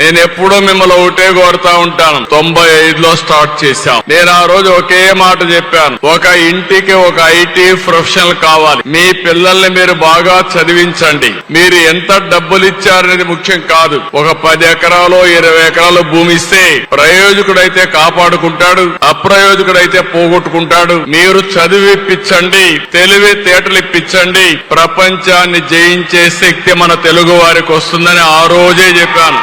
నేను ఎప్పుడూ మిమ్మల్ని ఒకటే కోరుతా ఉంటాను. 95లో స్టార్ట్ చేశాం. నేను ఆ రోజు ఒకే మాట చెప్పాను, ఒక ఇంటికి ఒక ఐటీ ప్రొఫెషనల్ కావాలి. మీ పిల్లల్ని మీరు బాగా చదివించండి. మీరు ఎంత డబ్బులు ఇచ్చారనేది ముఖ్యం కాదు. ఒక 10 ఎకరాలు 20 ఎకరాలు భూమి ఇస్తే ప్రయోజకుడైతే కాపాడుకుంటాడు, అప్రయోజకుడైతే పోగొట్టుకుంటాడు. మీరు చదివిప్పించండి, తెలివితేటలు ఇప్పించండి. ప్రపంచాన్ని జయించే శక్తి మన తెలుగు వారికి వస్తుందని ఆ రోజే చెప్పాను.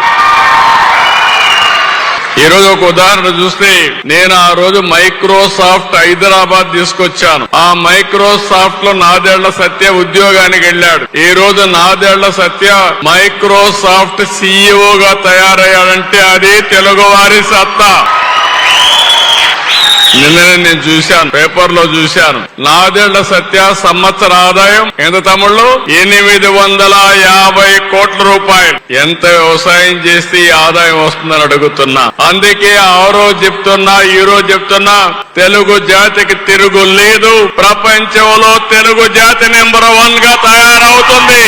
ఈ రోజు ఒక ఉదాహరణ చూస్తే, నేను ఆ రోజు మైక్రోసాఫ్ట్ హైదరాబాద్ తీసుకొచ్చాను. ఆ మైక్రోసాఫ్ట్ లో నాదెళ్ల సత్య ఉద్యోగానికి వెళ్ళాడు. ఈ రోజు నాదెళ్ల సత్య మైక్రోసాఫ్ట్ సీఈఓగా తయారయ్యాడంటే అది తెలుగువారి సత్తా. నిన్ననే నేను చూశాను, పేపర్ లో చూశాను. నాదెళ్ల సత్య సంవత్సర ఆదాయం ఎంత తమ్ముళ్ళు? 850 కోట్ల రూపాయలు. ఎంత వ్యవసాయం చేస్తే ఈ ఆదాయం వస్తుందని అడుగుతున్నా. అందుకే ఆ రోజు చెప్తున్నా, ఈ రోజు చెప్తున్నా, తెలుగు జాతికి తిరుగు లేదు. ప్రపంచంలో తెలుగు జాతి నెంబర్ 1 గా తయారవుతుంది.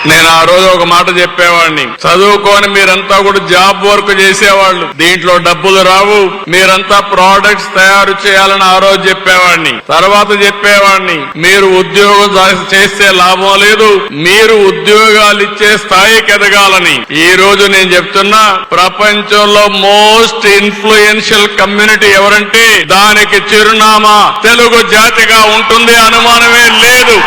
నేను ఆ రోజు ఒక మాట చెప్పేవాడిని, చదువుకొని మీరంతా కూడా జాబ్ వర్క్ చేసేవాళ్ళు, దీంట్లో డబ్బులు రావు, మీరంతా ప్రోడక్ట్స్ తయారు చేయాలని ఆ రోజు చెప్పేవాడిని. తర్వాత చెప్పేవాడిని, మీరు ఉద్యోగం చేస్తే లాభం లేదు, మీరు ఉద్యోగాలు ఇచ్చే స్థాయికి ఎదగాలని. ఈ రోజు నేను చెప్తున్నా, ప్రపంచంలో మోస్ట్ ఇన్ఫ్లుయెన్షియల్ కమ్యూనిటీ ఎవరంటే దానికి చిరునామా తెలుగు జాతిగా ఉంటుంది, అనుమానమే లేదు.